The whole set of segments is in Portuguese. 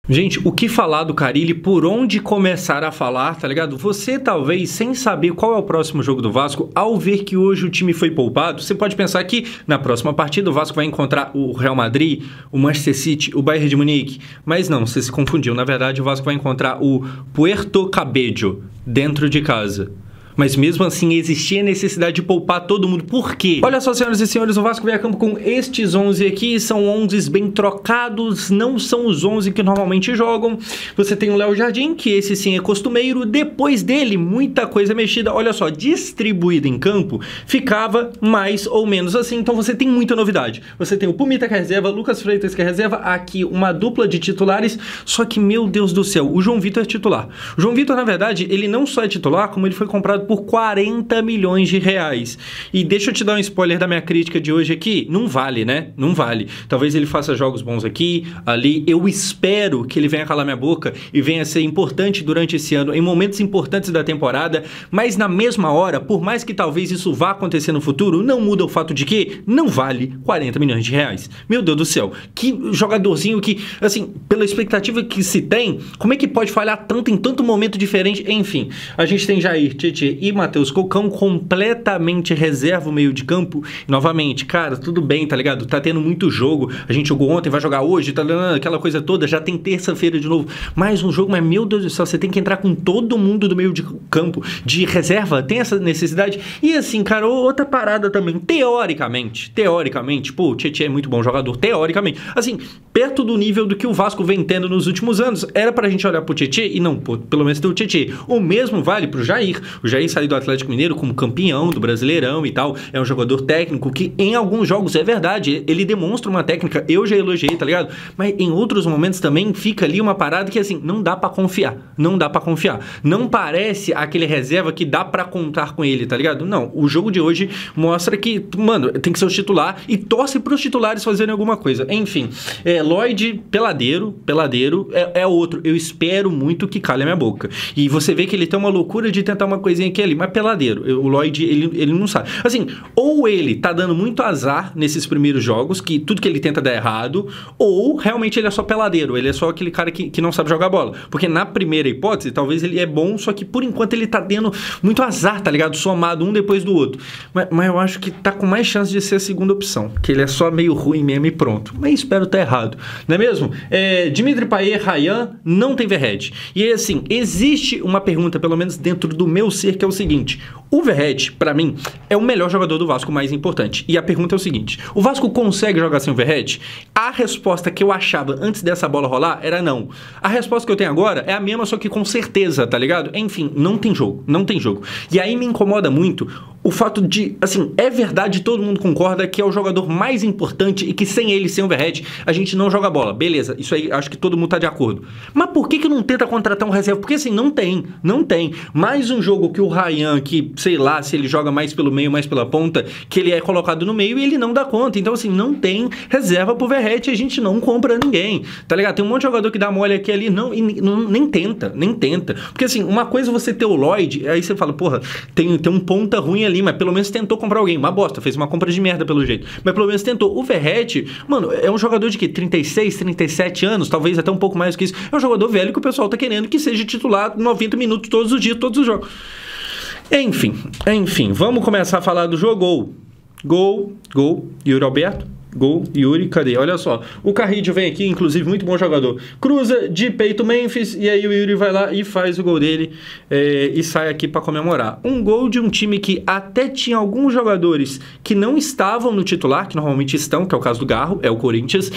Gente, o que falar do Carille, por onde começar a falar, tá ligado? Você talvez, sem saber qual é o próximo jogo do Vasco, ao ver que hoje o time foi poupado, você pode pensar que na próxima partida o Vasco vai encontrar o Real Madrid, o Manchester City, o Bayern de Munique. Mas não, você se confundiu. Na verdade, o Vasco vai encontrar o Puerto Cabello dentro de casa. Mas mesmo assim existia necessidade de poupar todo mundo. Por quê? Olha só, senhoras e senhores, o Vasco veio a campo com estes 11 aqui. São 11 bem trocados, não são os 11 que normalmente jogam. Você tem o Léo Jardim, que esse sim é costumeiro. Depois dele, muita coisa mexida. Olha só, distribuído em campo, ficava mais ou menos assim. Então você tem muita novidade. Você tem o Pumita que é reserva, Lucas Freitas que é reserva. Aqui uma dupla de titulares. Só que, meu Deus do céu, o João Vitor é titular. O João Vitor, na verdade, ele não só é titular, como ele foi comprado por 40 milhões de reais. E deixa eu te dar um spoiler da minha crítica de hoje aqui. Não vale, né? Não vale. Talvez ele faça jogos bons aqui, ali. Eu espero que ele venha calar minha boca e venha ser importante durante esse ano, em momentos importantes da temporada, mas na mesma hora, por mais que talvez isso vá acontecer no futuro, não muda o fato de que não vale 40 milhões de reais. Meu Deus do céu. Que jogadorzinho que, assim, pela expectativa que se tem, como é que pode falhar tanto em tanto momento diferente? Enfim, a gente tem Jair, Tietê e Matheus Cocão completamente reserva o meio de campo. E, novamente, cara, tudo bem, tá ligado? Tá tendo muito jogo. A gente jogou ontem, vai jogar hoje, tá dando aquela coisa toda. Já tem terça-feira de novo. Mais um jogo, mas meu Deus do céu, você tem que entrar com todo mundo do meio de campo de reserva. Tem essa necessidade. E assim, cara, outra parada também. Teoricamente, pô, o Tietê é muito bom jogador. Teoricamente. Assim, perto do nível do que o Vasco vem tendo nos últimos anos. Era pra gente olhar pro Tietê e não, pô, pelo menos ter o Tietê. O mesmo vale pro Jair. O Jair saiu do Atlético Mineiro como campeão do Brasileirão e tal, é um jogador técnico que em alguns jogos é verdade, ele demonstra uma técnica, eu já elogiei, tá ligado? Mas em outros momentos também fica ali uma parada que assim, não dá pra confiar, não parece aquele reserva que dá pra contar com ele, tá ligado? Não, o jogo de hoje mostra que, mano, tem que ser o titular e torce pros titulares fazerem alguma coisa, enfim, Lloyd, peladeiro, é outro, eu espero muito que calhe a minha boca, e você vê que ele tem uma loucura de tentar uma coisinha aqui ali, mas peladeiro. O Lloyd, ele não sabe. Assim, ou ele tá dando muito azar nesses primeiros jogos, que tudo que ele tenta dá errado, ou realmente ele é só peladeiro, ele é só aquele cara que não sabe jogar bola. Porque na primeira hipótese, talvez ele é bom, só que por enquanto ele tá tendo muito azar, tá ligado? Somado um depois do outro. Mas eu acho que tá com mais chance de ser a segunda opção, que ele é só meio ruim mesmo e pronto. Mas espero tá errado, não é mesmo? Dimitri Payet, Rayan, não tem Verratti. E aí, assim, existe uma pergunta, pelo menos dentro do meu ser, que é o seguinte: o Verratti, pra mim, é o melhor jogador do Vasco, mais importante. E a pergunta é o seguinte: o Vasco consegue jogar sem o Verratti? A resposta que eu achava antes dessa bola rolar era não. A resposta que eu tenho agora é a mesma, só que com certeza, tá ligado? Enfim, não tem jogo. E aí me incomoda muito o fato de, assim, é verdade, todo mundo concorda que é o jogador mais importante e que sem ele, sem o Verratti, a gente não joga bola. Beleza, isso aí acho que todo mundo tá de acordo. Mas por que não tenta contratar um reserva? Porque assim, não tem. Mais um jogo que o Rayan, que sei lá se ele joga mais pelo meio, mais pela ponta, que ele é colocado no meio e ele não dá conta. Então assim, não tem reserva pro Verratti e a gente não compra ninguém, tá ligado? Tem um monte de jogador que dá mole aqui ali, nem tenta. Porque assim, uma coisa é você ter o Lloyd, aí você fala, porra, tem um ponta ruim ali, mas pelo menos tentou comprar alguém. Uma bosta, fez uma compra de merda pelo jeito. Mas pelo menos tentou. O Verratti, mano, é um jogador de que 36, 37 anos, talvez até um pouco mais que isso. É um jogador velho que o pessoal tá querendo que seja titular 90 minutos todos os dias, todos os jogos. Enfim, vamos começar a falar do jogo. Gol, Yuri Alberto. Gol, Yuri, cadê? Olha só, o Carrillo vem aqui, inclusive, muito bom jogador. Cruza de peito Memphis, e aí o Yuri vai lá e faz o gol dele e sai aqui para comemorar. Um gol de um time que até tinha alguns jogadores que não estavam no titular, que normalmente estão, que é o caso do Garro, é o Corinthians,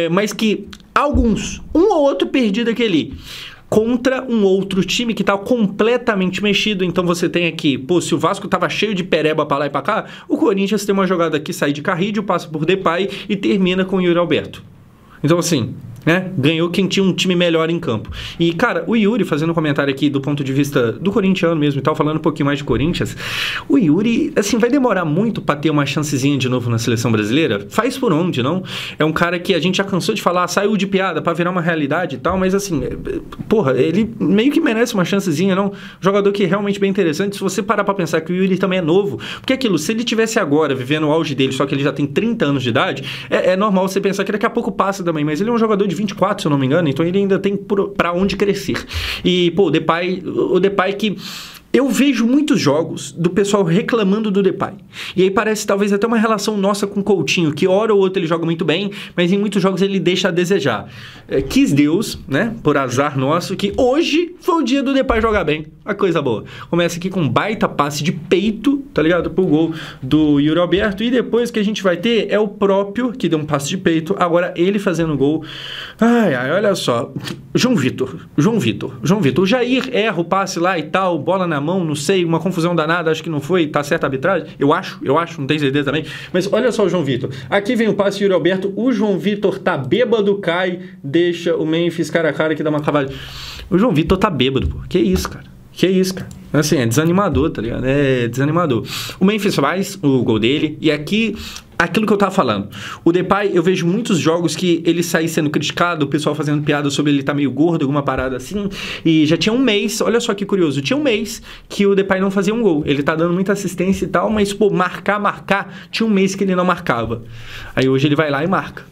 mas que alguns, um ou outro perdido aquele, contra um outro time que tá completamente mexido. Então você tem aqui, pô, se o Vasco tava cheio de pereba pra lá e pra cá, o Corinthians tem uma jogada aqui, sai de Carrillo, passa por Depay e termina com o Yuri Alberto. Então assim, né? Ganhou quem tinha um time melhor em campo. E, cara, o Yuri, fazendo um comentário aqui do ponto de vista do corintiano mesmo e tal, falando um pouquinho mais de Corinthians, o Yuri, assim, vai demorar muito pra ter uma chancezinha de novo na seleção brasileira? Faz por onde, não? É um cara que a gente já cansou de falar, saiu de piada pra virar uma realidade e tal, mas assim, porra, ele meio que merece uma chancezinha, não? Jogador que é realmente bem interessante. Se você parar pra pensar que o Yuri também é novo, porque aquilo, se ele tivesse agora vivendo o auge dele, só que ele já tem 30 anos de idade, é normal você pensar que daqui a pouco passa também, mas ele é um jogador de 24, se eu não me engano, então ele ainda tem pra onde crescer. E, pô, o Depay que... Eu vejo muitos jogos do pessoal reclamando do Depay. E aí parece talvez até uma relação nossa com o Coutinho, que hora ou outra ele joga muito bem, mas em muitos jogos ele deixa a desejar. Quis Deus, né, por azar nosso, que hoje foi o dia do Depay jogar bem. Uma coisa boa. Começa aqui com um baita passe de peito, tá ligado? Pro gol do Yuri Alberto. E depois que a gente vai ter é o próprio, que deu um passe de peito, agora ele fazendo gol. Ai, olha só. João Vitor. O Jair erra o passe lá e tal, bola na mão, não sei, uma confusão danada, acho que não foi, tá certa a arbitragem? Eu acho, não tenho certeza também. Mas olha só o João Vitor. Aqui vem o passe de Yuri Alberto, o João Vitor tá bêbado, cai, deixa o Memphis cara a cara que dá uma cavada. O João Vitor tá bêbado, pô. Que isso, cara? Assim, é desanimador, tá ligado? É desanimador. O Memphis faz o gol dele, e aqui... Aquilo que eu tava falando. O Depay, eu vejo muitos jogos que ele sai sendo criticado, o pessoal fazendo piada sobre ele tá meio gordo, alguma parada assim. E já tinha um mês, olha só que curioso, tinha um mês que o Depay não fazia um gol. Ele tá dando muita assistência e tal, mas, pô, marcar, tinha um mês que ele não marcava. Aí hoje ele vai lá e marca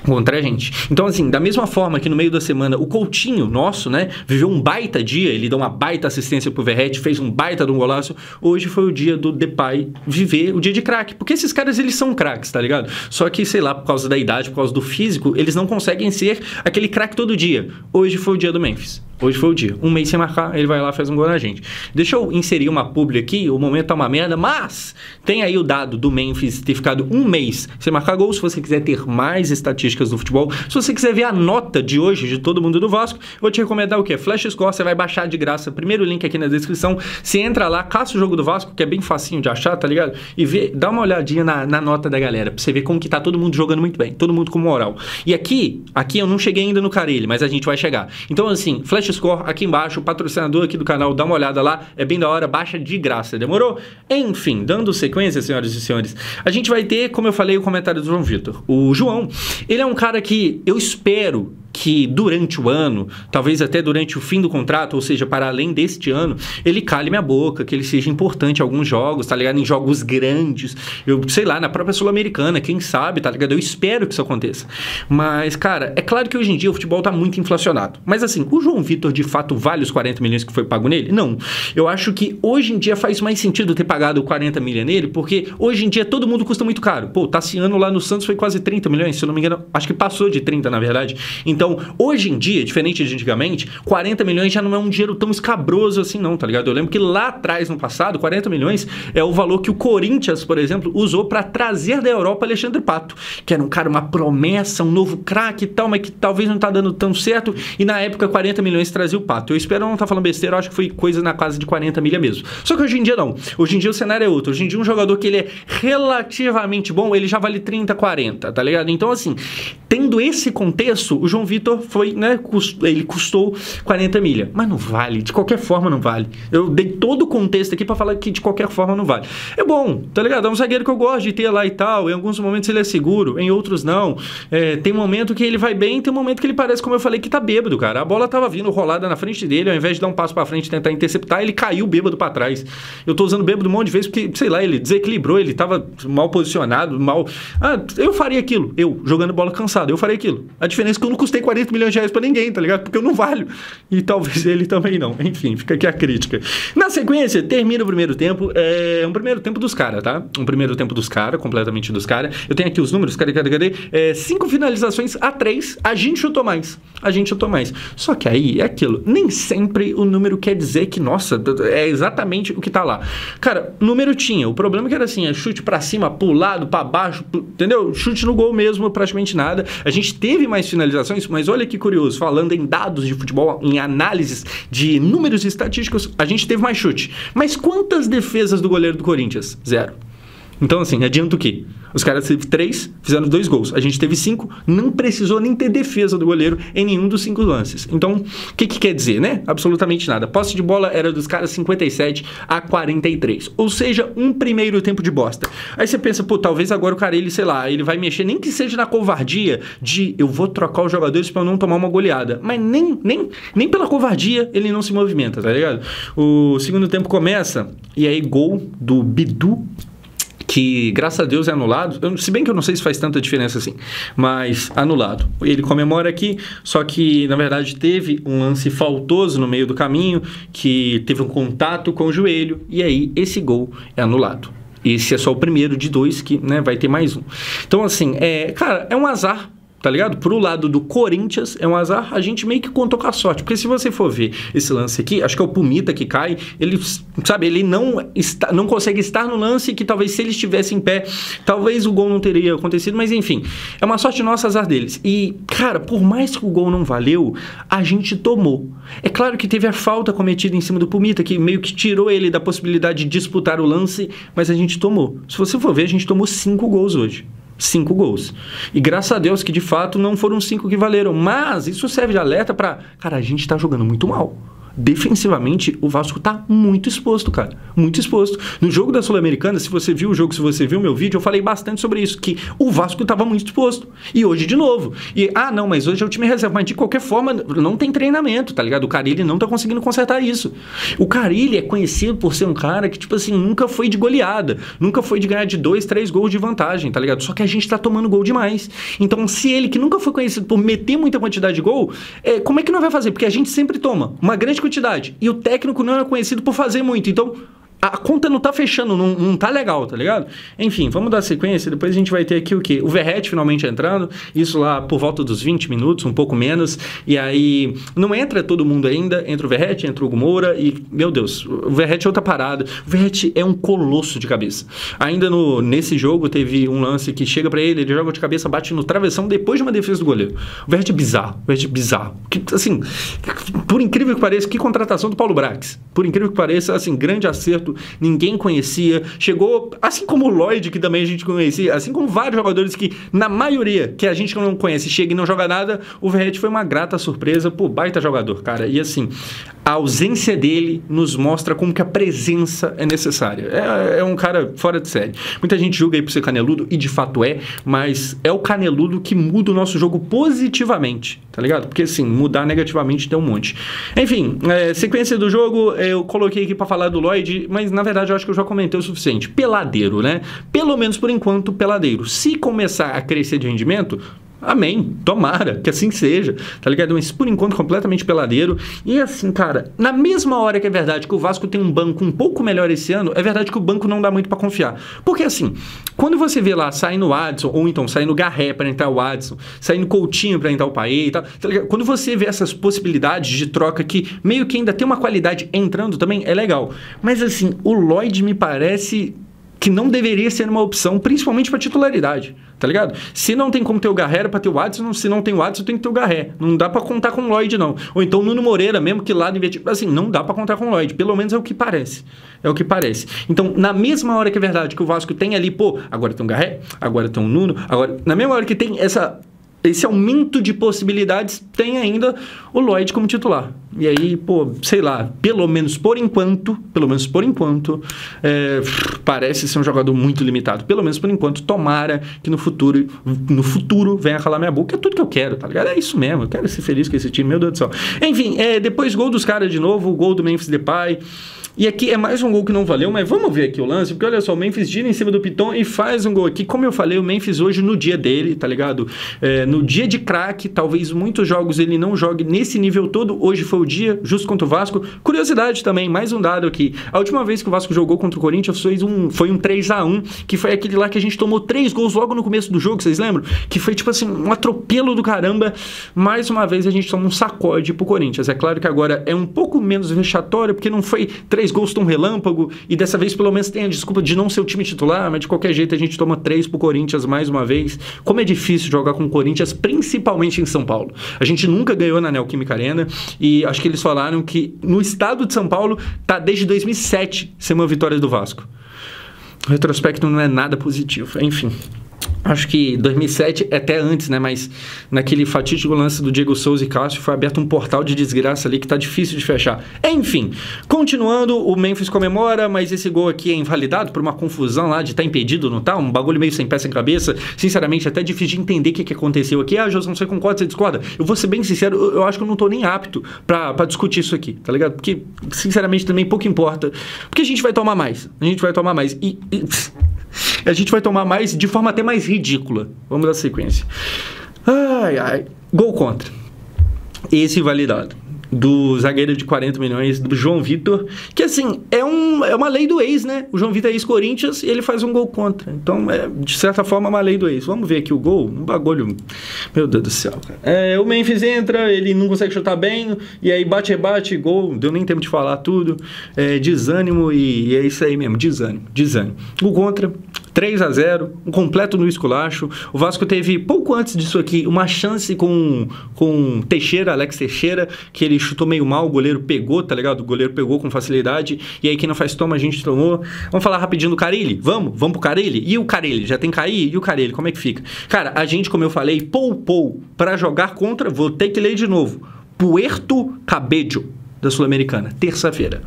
contra a gente. Então, assim, da mesma forma que no meio da semana o Coutinho, nosso, né, viveu um baita dia, ele deu uma baita assistência pro Verratti, fez um baita de um golaço, hoje foi o dia do Depay viver o dia de craque, porque esses caras, eles são craques, tá ligado? Só que, sei lá, por causa da idade, por causa do físico, eles não conseguem ser aquele craque todo dia. Hoje foi o dia do Memphis. Hoje foi o dia. Um mês sem marcar, ele vai lá e faz um gol na gente. Deixa eu inserir uma publi aqui, o momento tá uma merda, mas tem aí o dado do Memphis ter ficado um mês sem marcar gol. Se você quiser ter mais estatísticas do futebol, se você quiser ver a nota de hoje de todo mundo do Vasco, eu vou te recomendar o quê? Flash Score, você vai baixar de graça. Primeiro link aqui na descrição. Você entra lá, caça o jogo do Vasco, que é bem facinho de achar, tá ligado? E dá uma olhadinha na nota da galera, pra você ver como que tá todo mundo jogando muito bem, todo mundo com moral. E aqui eu não cheguei ainda no Carille, mas a gente vai chegar. Então, assim, Flash Score aqui embaixo, o patrocinador aqui do canal, dá uma olhada lá, é bem da hora, baixa de graça, demorou? Enfim, dando sequência, senhoras e senhores, a gente vai ter, como eu falei, o comentário do João Vitor. O João, ele é um cara que eu espero que durante o ano, talvez até durante o fim do contrato, ou seja, para além deste ano, ele cale minha boca, que ele seja importante em alguns jogos, tá ligado? Em jogos grandes, eu sei lá, na própria Sul-Americana, quem sabe, tá ligado? Eu espero que isso aconteça. Mas, cara, é claro que hoje em dia o futebol tá muito inflacionado. Mas assim, o João Vitor de fato vale os 40 milhões que foi pago nele? Não. Eu acho que hoje em dia faz mais sentido ter pagado 40 milhões nele, porque hoje em dia todo mundo custa muito caro. Pô, o Tassiano lá no Santos foi quase 30 milhões, se eu não me engano, acho que passou de 30 na verdade. Então, hoje em dia, diferente de antigamente, 40 milhões já não é um dinheiro tão escabroso assim não, tá ligado? Eu lembro que lá atrás, no passado, 40 milhões é o valor que o Corinthians, por exemplo, usou para trazer da Europa Alexandre Pato, que era um cara, uma promessa, um novo craque e tal, mas que talvez não tá dando tão certo, e na época 40 milhões trazia o Pato. Eu espero não estar falando besteira, eu acho que foi coisa na casa de 40 milha mesmo. Só que hoje em dia não. Hoje em dia o cenário é outro. Hoje em dia um jogador que ele é relativamente bom, ele já vale 30, 40, tá ligado? Então assim, tendo esse contexto, o João Vitor foi, né, ele custou 40 milha, mas não vale, de qualquer forma não vale. Eu dei todo o contexto aqui pra falar que de qualquer forma não vale. É bom, tá ligado? É um zagueiro que eu gosto de ter lá e tal, em alguns momentos ele é seguro, em outros não. Tem momento que ele vai bem, tem momento que ele parece, como eu falei, que tá bêbado, cara. A bola tava vindo rolada na frente dele, ao invés de dar um passo pra frente e tentar interceptar, ele caiu bêbado pra trás. Eu tô usando bêbado um monte de vezes porque, sei lá, ele desequilibrou, ele tava mal posicionado, mal... eu faria aquilo, eu, jogando bola cansado, eu faria aquilo. A diferença é que eu não custei 40 milhões de reais pra ninguém, tá ligado? Porque eu não valho. E talvez ele também não. Enfim, fica aqui a crítica. Na sequência, termina o primeiro tempo. Um primeiro tempo dos caras, tá? Um primeiro tempo dos caras, completamente dos caras. Eu tenho aqui os números, cadê? 5 finalizações a 3, a gente chutou mais. A gente chutou mais. Só que aí é aquilo. Nem sempre o número quer dizer que, nossa, é exatamente o que tá lá. Cara, número tinha. O problema é que era assim, chute pra cima, pro lado, pra baixo, entendeu? Chute no gol mesmo, praticamente nada. A gente teve mais finalizações, mas olha que curioso, falando em dados de futebol, em análises de números e estatísticos, a gente teve mais chute. Mas quantas defesas do goleiro do Corinthians? 0. Então, assim, adianta o quê? Os caras teve 3, fizeram 2 gols. A gente teve 5, não precisou nem ter defesa do goleiro em nenhum dos 5 lances. Então, o que quer dizer, né? Absolutamente nada. Posse de bola era dos caras 57 a 43. Ou seja, um primeiro tempo de bosta. Aí você pensa, pô, talvez agora o cara, ele, sei lá, ele vai mexer, nem que seja na covardia de eu vou trocar os jogadores pra eu não tomar uma goleada. Mas nem pela covardia ele não se movimenta, tá ligado? O segundo tempo começa e aí gol do Bidu. que graças a Deus é anulado, se bem que eu não sei se faz tanta diferença assim, mas anulado. Ele comemora aqui, só que na verdade teve um lance faltoso no meio do caminho, que teve um contato com o joelho, e aí esse gol é anulado. Esse é só o primeiro de 2 que, né, vai ter mais um. Então assim, cara, é um azar. Tá ligado? Pro lado do Corinthians, é um azar, a gente meio que contou com a sorte. Porque se você for ver esse lance aqui, acho que é o Pumita que cai, ele, sabe, ele não consegue estar no lance que talvez se ele estivesse em pé, talvez o gol não teria acontecido, mas enfim, é uma sorte nossa, azar deles. E, cara, por mais que o gol não valeu, a gente tomou. É claro que teve a falta cometida em cima do Pumita, que meio que tirou ele da possibilidade de disputar o lance, mas a gente tomou. Se você for ver, a gente tomou 5 gols hoje. 5 gols. E graças a Deus que de fato não foram 5 que valeram. Mas isso serve de alerta para... Cara, a gente tá jogando muito mal. Defensivamente, o Vasco tá muito exposto, cara. Muito exposto. No jogo da Sul-Americana, se você viu o jogo, se você viu meu vídeo, eu falei bastante sobre isso, que o Vasco tava muito exposto. E hoje de novo. E, não, mas hoje é o time reserva. Mas de qualquer forma, não tem treinamento, tá ligado? O Carille não tá conseguindo consertar isso. O Carille é conhecido por ser um cara que, tipo assim, nunca foi de goleada. Nunca foi de ganhar de 2, 3 gols de vantagem, tá ligado? Só que a gente tá tomando gol demais. Então, se ele, que nunca foi conhecido por meter muita quantidade de gol, como é que não vai fazer? Porque a gente sempre toma uma grande quantidade. E o técnico não é conhecido por fazer muito. Então, a conta não tá fechando, não tá legal, tá ligado? Enfim, vamos dar sequência. Depois a gente vai ter aqui o quê? O Verratti finalmente entrando. Isso lá por volta dos 20 minutos, um pouco menos. E aí, não entra todo mundo ainda. Entra o Verratti, entra o Hugo Moura. E, meu Deus, o Verratti é outra parada. O Verratti é um colosso de cabeça. Ainda nesse jogo, teve um lance que chega pra ele joga de cabeça, bate no travessão depois de uma defesa do goleiro. O Verratti é bizarro. O Verratti é bizarro. Que, assim, por incrível que pareça, que contratação do Paulo Brax. Por incrível que pareça, assim, grande acerto. Ninguém conhecia, chegou, assim como o Lloyd, que também a gente conhecia, assim como vários jogadores que, na maioria, que a gente não conhece, chega e não joga nada, o Verratti foi uma grata surpresa, pô, baita jogador, cara, e assim, a ausência dele nos mostra como que a presença é necessária, é um cara fora de série. Muita gente julga aí por ser caneludo, e de fato mas é o caneludo que muda o nosso jogo positivamente, tá ligado? Porque assim, mudar negativamente tem um monte. Enfim, sequência do jogo, eu coloquei aqui pra falar do Lloyd, mas na verdade eu acho que eu já comentei o suficiente. Peladeiro, né? Pelo menos por enquanto, peladeiro. Se começar a crescer de rendimento, amém, tomara, que assim seja, tá ligado? Mas por enquanto completamente peladeiro. E assim, cara, na mesma hora que é verdade que o Vasco tem um banco um pouco melhor esse ano, é verdade que o banco não dá muito pra confiar. Porque assim, quando você vê lá saindo o Adson, ou então saindo o Garré pra entrar o Adson, saindo o Coutinho pra entrar o Paê e tal, tá ligado? Quando você vê essas possibilidades de troca que meio que ainda tem uma qualidade entrando também, é legal. Mas assim, o Lloyd me parece que não deveria ser uma opção, principalmente para titularidade, tá ligado? Se não tem como ter o Garré, era para ter o Adson, se não tem o Adson, tem que ter o Garré. Não dá para contar com o Lloyd, não. Ou então o Nuno Moreira, mesmo que lá no Invertido, assim, não dá para contar com o Lloyd, pelo menos é o que parece. É o que parece. Então, na mesma hora que é verdade que o Vasco tem ali, pô, agora tem um Garré, agora tem um Nuno, agora, na mesma hora que tem esse aumento de possibilidades, tem ainda o Lloyd como titular. E aí, pô, sei lá, pelo menos por enquanto, parece ser um jogador muito limitado. Pelo menos por enquanto, tomara que no futuro venha calar minha boca. É tudo que eu quero, tá ligado? É isso mesmo, eu quero ser feliz com esse time, meu Deus do céu. Enfim, depois gol dos caras de novo, o gol do Memphis Depay. E aqui é mais um gol que não valeu, mas vamos ver aqui o lance, porque olha só, o Memphis gira em cima do Piton e faz um gol aqui. Como eu falei, o Memphis hoje no dia dele, tá ligado? No dia de craque, talvez muitos jogos ele não jogue nesse nível todo. Hoje foi o dia, justo contra o Vasco. Curiosidade também, mais um dado aqui. A última vez que o Vasco jogou contra o Corinthians foi um 3-1, que foi aquele lá que a gente tomou 3 gols logo no começo do jogo, vocês lembram? Que foi tipo assim, um atropelo do caramba. Mais uma vez a gente toma um sacode pro Corinthians. É claro que agora é um pouco menos vexatório, porque não foi 3 gols tão relâmpago, e dessa vez pelo menos tem a desculpa de não ser o time titular, mas de qualquer jeito a gente toma 3 pro Corinthians mais uma vez. Como é difícil jogar com o Corinthians, principalmente em São Paulo. A gente nunca ganhou na Neoquímica Arena, e acho que eles falaram que no estado de São Paulo tá desde 2007 ser uma vitória do Vasco. O retrospecto não é nada positivo, enfim. Acho que 2007 é até antes, né? Mas naquele fatídico lance do Diego Souza e Cássio foi aberto um portal de desgraça ali que tá difícil de fechar. Enfim, continuando, o Memphis comemora, mas esse gol aqui é invalidado por uma confusão lá de estar impedido, não tá? Um bagulho meio sem pé, sem cabeça. Sinceramente, até difícil de entender o que aconteceu aqui. José, você concorda, você discorda? Eu vou ser bem sincero, eu acho que eu não tô nem apto pra discutir isso aqui, tá ligado? Porque, sinceramente, também pouco importa. Porque a gente vai tomar mais. A gente vai tomar mais, de forma até mais ridícula. Vamos dar sequência. Ai, ai. Gol contra. Esse validado. Do zagueiro de 40 milhões, do João Vitor, que assim, é uma lei do ex, né? O João Vitor é ex-Corinthians e ele faz um gol contra. Então, de certa forma, é uma lei do ex. Vamos ver aqui o gol, um bagulho. Meu Deus do céu, cara. O Memphis entra, ele não consegue chutar bem, e aí bate, rebate, gol. Deu nem tempo de falar tudo. Desânimo e é isso aí mesmo, desânimo. Gol contra. 3-0, um completo no esculacho. O Vasco teve, pouco antes disso aqui, uma chance com Teixeira, Alex Teixeira, que ele chutou meio mal, o goleiro pegou, tá ligado? O goleiro pegou com facilidade, e aí quem não faz toma, a gente tomou. Vamos falar rapidinho do Carille? Vamos pro Carille? E o Carille? Já tem Caí? E o Carille? Como é que fica? Cara, a gente, como eu falei, poupou para jogar contra, vou ter que ler de novo, Puerto Cabello, da Sul-Americana, terça-feira.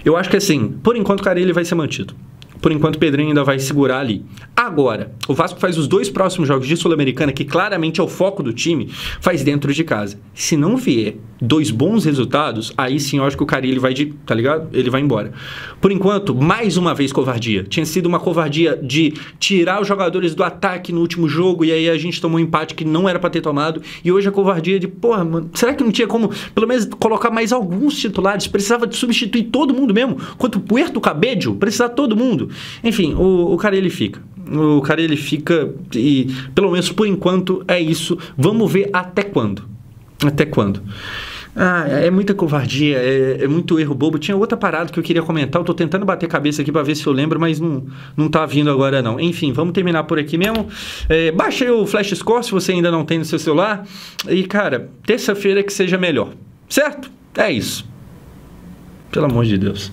Eu acho que assim, por enquanto o Carille vai ser mantido. Por enquanto o Pedrinho ainda vai segurar ali. Agora, o Vasco faz os 2 próximos jogos de Sul-Americana, que claramente é o foco do time, faz dentro de casa. Se não vier 2 bons resultados, aí sim eu acho que o Carille vai tá ligado? Ele vai embora. Por enquanto, mais uma vez covardia. Tinha sido uma covardia de tirar os jogadores do ataque no último jogo, e aí a gente tomou um empate que não era pra ter tomado, e hoje a covardia de, porra, mano, será que não tinha como, pelo menos, colocar mais alguns titulares? Precisava de substituir todo mundo mesmo? Quanto o Puerto Cabello, precisava todo mundo. Enfim, o Carille fica. O Carille fica e, pelo menos por enquanto, é isso. Vamos ver até quando. Até quando. É muita covardia, é muito erro bobo. Tinha outra parada que eu queria comentar. Eu tô tentando bater cabeça aqui pra ver se eu lembro, mas não tá vindo agora não. Enfim, vamos terminar por aqui mesmo. Baixa aí o Flash Score se você ainda não tem no seu celular. E, cara, terça-feira que seja melhor. Certo? É isso. Pelo amor de Deus.